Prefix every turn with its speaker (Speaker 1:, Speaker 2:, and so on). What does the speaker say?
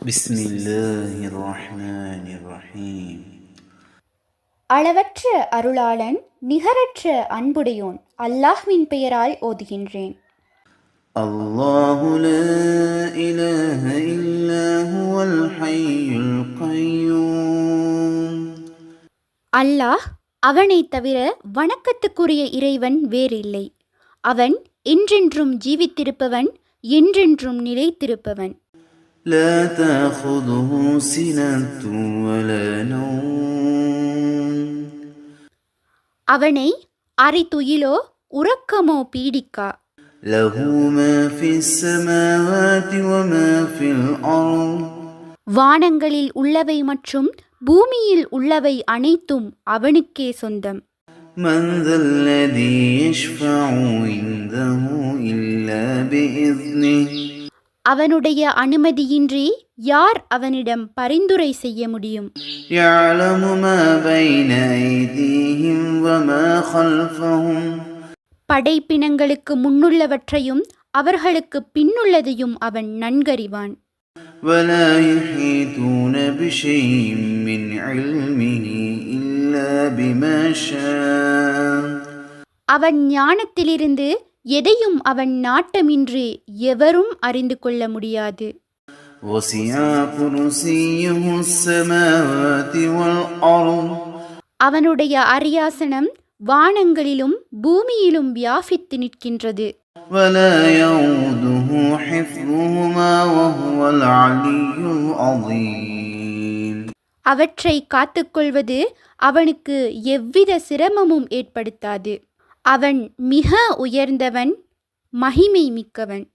Speaker 1: بسم الله الرحمن الرحيم.
Speaker 2: அளவற்ற அருளாளன் நிகரற்ற அன்புடையோன் அல்லாஹ்வின் பெயரால் ஓதுகின்றேன்.
Speaker 1: الله لا إله إلا هو الحي القيوم.
Speaker 2: அல்லாஹ் அவனை தவிர வணக்கத்துக்குரிய இறைவன் வேறில்லை. அவன் என்றென்றும் ஜீவித்திருப்பவன், என்றென்றும் நிலைத்திருப்பவன்.
Speaker 1: لا تأخذه سنة ولا نوم.
Speaker 2: அவனை அரைத்துயிலோ உறக்கமோ பீடிக்கா.
Speaker 1: له ما في السماوات وما في الأرض.
Speaker 2: வானங்களில் உள்ளவை மற்றும் பூமியில் உள்ளவை அனைத்தும் அவனுக்கே சொந்தம்.
Speaker 1: من ذا الذي يشفع عنده إلا بإذنه.
Speaker 2: அவனுடைய அனுமதியின்றி யார் அவனிடம் பரிந்துரை செய்ய முடியும்?
Speaker 1: يعلم ما بين أيديهم وما خلفهم.
Speaker 2: படைப்பினங்களுக்கு முன்னுள்ளவற்றையும் அவர்களுக்கு பின்னுள்ளதையும் அவன் நன்கறிவான்.
Speaker 1: ولا يحيطون بشيء من علمه إلا بما شاء.
Speaker 2: அவன் ஞானத்திலிருந்து எதையும் அவன் நாட்டமின்றி எவரும் அறிந்து கொள்ள முடியாது.
Speaker 1: وسع كرسيه السماوات والأرض.
Speaker 2: அவனுடைய அரியாசனம் வானங்களிலும் பூமியிலும் வியாபித்து நிற்கின்றது.
Speaker 1: ولا يؤوده حفظهما وهو العلي العظيم.
Speaker 2: அவற்றை காத்துக்கொள்வது அவனுக்கு எவ்வித சிரமமும் ஏற்படுத்தாது. அவன் மிக உயர்ந்தவன், மகிமை மிக்கவன்.